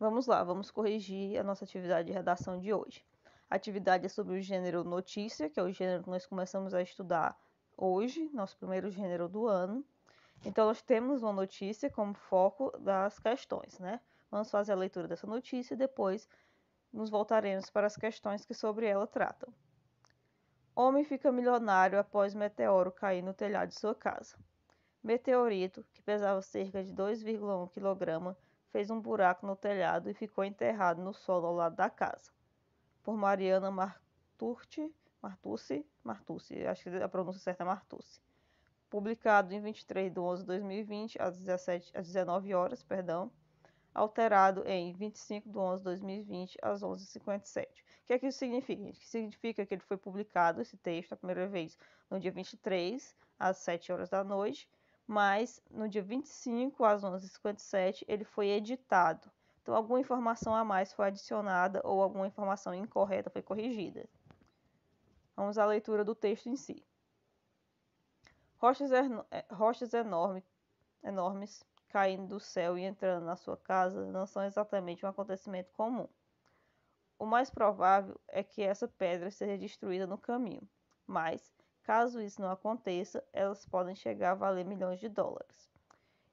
Vamos lá, vamos corrigir a nossa atividade de redação de hoje. A atividade é sobre o gênero notícia, que é o gênero que nós começamos a estudar hoje, nosso primeiro gênero do ano. Então, nós temos uma notícia como foco das questões, né? Vamos fazer a leitura dessa notícia e depois nos voltaremos para as questões que sobre ela tratam. Homem fica milionário após meteoro cair no telhado de sua casa. Meteorito, que pesava cerca de 2,1 kg, fez um buraco no telhado e ficou enterrado no solo ao lado da casa. Por Mariana Martucci, acho que a pronúncia certa é Martucci. Publicado em 23/11/2020, às 19 horas, alterado em 25/11/2020, às 11h57. O que é que isso significa, gente? Significa que ele foi publicado, esse texto, a primeira vez, no dia 23, às 7 horas da noite, mas no dia 25, às 11h57, ele foi editado. Então, alguma informação a mais foi adicionada ou alguma informação incorreta foi corrigida. Vamos à leitura do texto em si. Rochas enormes caindo do céu e entrando na sua casa não são exatamente um acontecimento comum. O mais provável é que essa pedra seja destruída no caminho, mas, caso isso não aconteça, elas podem chegar a valer milhões de dólares.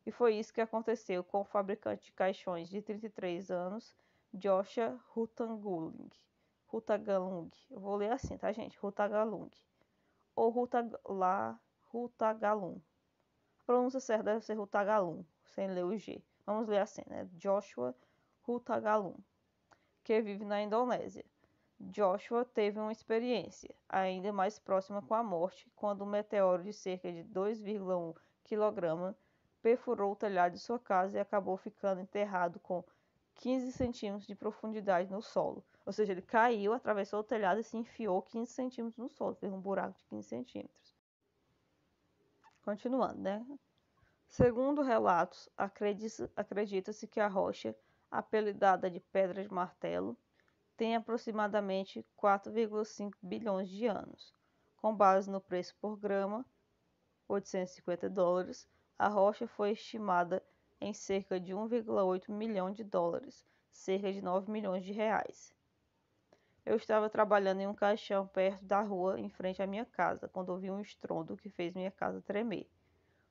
E foi isso que aconteceu com o fabricante de caixões de 33 anos, Joshua Hutagalung. Eu vou ler assim, tá, gente? Hutagalung. Ou Hutagalung. A pronúncia certa deve ser Hutagalung, sem ler o G. Vamos ler assim, né? Joshua Hutagalung, que vive na Indonésia. Joshua teve uma experiência ainda mais próxima com a morte quando um meteoro de cerca de 2,1 kg perfurou o telhado de sua casa e acabou ficando enterrado com 15 centímetros de profundidade no solo. Ou seja, ele caiu, atravessou o telhado e se enfiou 15 centímetros no solo, fez um buraco de 15 centímetros. Continuando, né? Segundo relatos, acredita-se que a rocha, apelidada de Pedra de Martelo, tem aproximadamente 4,5 bilhões de anos. Com base no preço por grama, $850, a rocha foi estimada em cerca de 1,8 milhão de dólares, cerca de 9 milhões de reais. Eu estava trabalhando em um caixão perto da rua em frente à minha casa, quando ouvi um estrondo que fez minha casa tremer.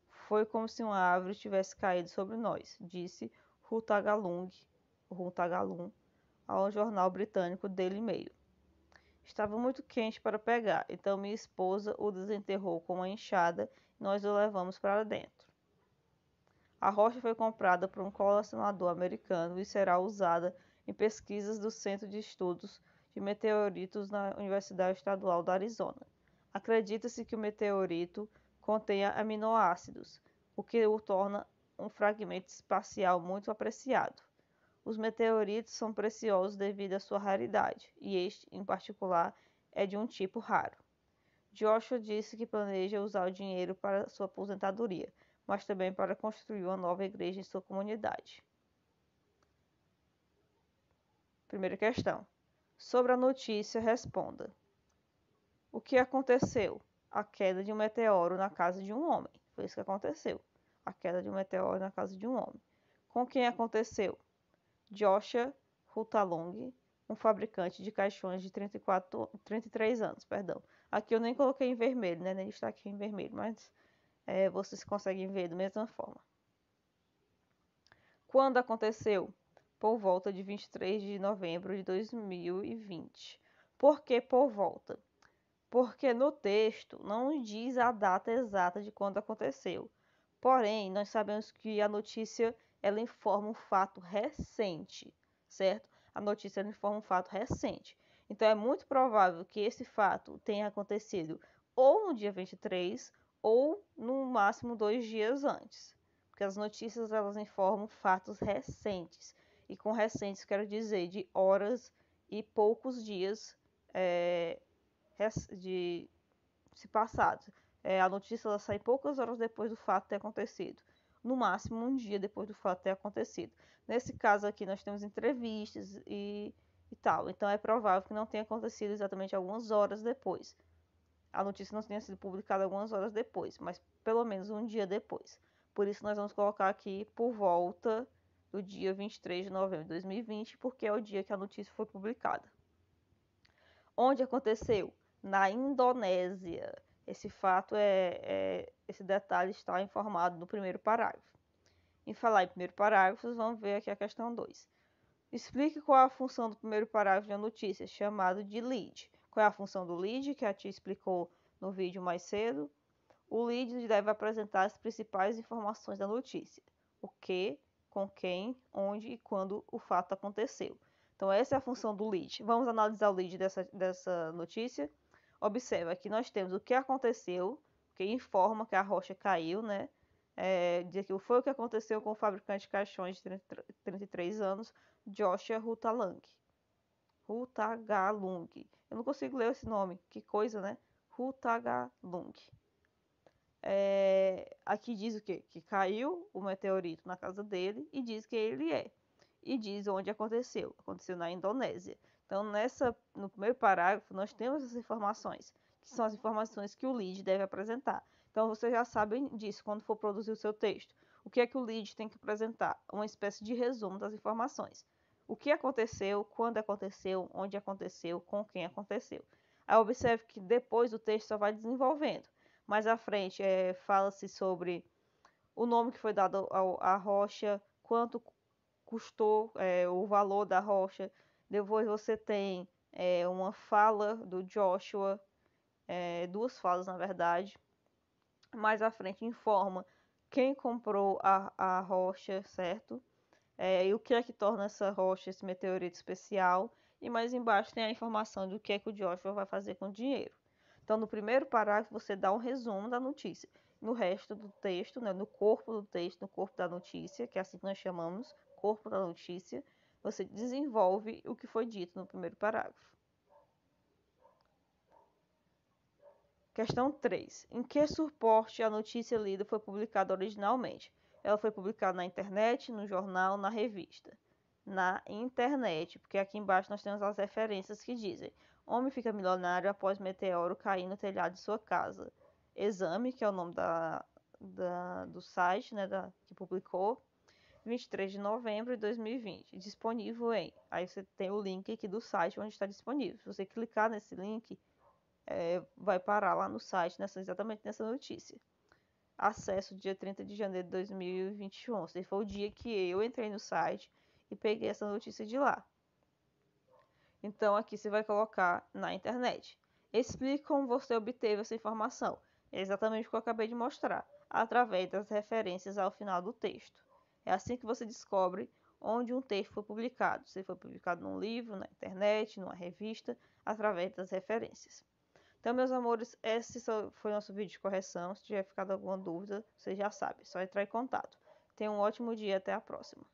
Foi como se uma árvore tivesse caído sobre nós, disse Hutagalung ao jornal britânico Daily Mail. Estava muito quente para pegar, então minha esposa o desenterrou com uma enxada e nós o levamos para dentro. A rocha foi comprada por um colecionador americano e será usada em pesquisas do Centro de Estudos de Meteoritos na Universidade Estadual do Arizona. Acredita-se que o meteorito contenha aminoácidos, o que o torna um fragmento espacial muito apreciado. Os meteoritos são preciosos devido à sua raridade, e este, em particular, é de um tipo raro. Joshua disse que planeja usar o dinheiro para sua aposentadoria, mas também para construir uma nova igreja em sua comunidade. Primeira questão. Sobre a notícia, responda. O que aconteceu? A queda de um meteoro na casa de um homem. Foi isso que aconteceu. A queda de um meteoro na casa de um homem. Com quem aconteceu? Joshua Hutagalung, um fabricante de caixões de 33 anos. Aqui eu nem coloquei em vermelho, né? Nem está aqui em vermelho, mas vocês conseguem ver da mesma forma. Quando aconteceu? Por volta de 23 de novembro de 2020. Por que por volta? Porque no texto não diz a data exata de quando aconteceu. Porém, nós sabemos que a notícia ela informa um fato recente, certo? A notícia ela informa um fato recente. Então, é muito provável que esse fato tenha acontecido ou no dia 23 ou no máximo 2 dias antes. Porque as notícias elas informam fatos recentes. E com recentes quero dizer de horas e poucos dias de se passados. A notícia ela sai poucas horas depois do fato ter acontecido. No máximo um dia depois do fato ter acontecido. Nesse caso aqui nós temos entrevistas e tal. Então é provável que não tenha acontecido exatamente algumas horas depois. A notícia não tenha sido publicada algumas horas depois, mas pelo menos um dia depois. Por isso nós vamos colocar aqui por volta do dia 23 de novembro de 2020, porque é o dia que a notícia foi publicada. Onde aconteceu? Na Indonésia. Esse esse detalhe está informado no primeiro parágrafo. Em falar em primeiro parágrafo, vamos ver aqui a questão 2. Explique qual é a função do primeiro parágrafo da notícia, chamado de lead. Qual é a função do lead, que a tia explicou no vídeo mais cedo? O lead deve apresentar as principais informações da notícia. O que, com quem, onde e quando o fato aconteceu. Então, essa é a função do lead. Vamos analisar o lead dessa notícia. Observa que nós temos o que aconteceu, que informa que a rocha caiu, né? Diz que foi o que aconteceu com o fabricante de caixões de 33 anos, Joshua Hutagalung. Eu não consigo ler esse nome, que coisa, né? Hutagalung. Aqui diz o quê? Que caiu o meteorito na casa dele e diz que ele é. E diz onde aconteceu. Aconteceu na Indonésia. Então, no primeiro parágrafo, nós temos essas informações, que são as informações que o lead deve apresentar. Então, vocês já sabem disso quando for produzir o seu texto. O que é que o lead tem que apresentar? Uma espécie de resumo das informações. O que aconteceu, quando aconteceu, onde aconteceu, com quem aconteceu. Aí observe que depois o texto só vai desenvolvendo. Mais à frente, fala-se sobre o nome que foi dado à rocha, quanto custou o valor da rocha. Depois você tem uma fala do Joshua, duas falas na verdade. Mais à frente informa quem comprou a rocha, certo? E o que é que torna essa rocha, esse meteorito especial. E mais embaixo tem a informação do que é que o Joshua vai fazer com o dinheiro. Então, no primeiro parágrafo, você dá um resumo da notícia. No resto do texto, né, no corpo do texto, no corpo da notícia, que é assim que nós chamamos, corpo da notícia, você desenvolve o que foi dito no primeiro parágrafo. Questão 3. Em que suporte a notícia lida foi publicada originalmente? Ela foi publicada na internet, no jornal, na revista? Na internet, porque aqui embaixo nós temos as referências que dizem: homem fica milionário após meteoro cair no telhado de sua casa. Exame, que é o nome do site, né, que publicou, 23 de novembro de 2020. Disponível em... Aí você tem o link aqui do site onde está disponível. Se você clicar nesse link, vai parar lá no site, exatamente nessa notícia. Acesso dia 30 de janeiro de 2021. Esse foi o dia que eu entrei no site e peguei essa notícia de lá. Então aqui você vai colocar na internet. Explique como você obteve essa informação. É exatamente o que eu acabei de mostrar, através das referências ao final do texto. É assim que você descobre onde um texto foi publicado. Se foi publicado num livro, na internet, numa revista, através das referências. Então, meus amores, esse foi o nosso vídeo de correção. Se tiver ficado alguma dúvida, você já sabe, é só entrar em contato. Tenha um ótimo dia, até a próxima.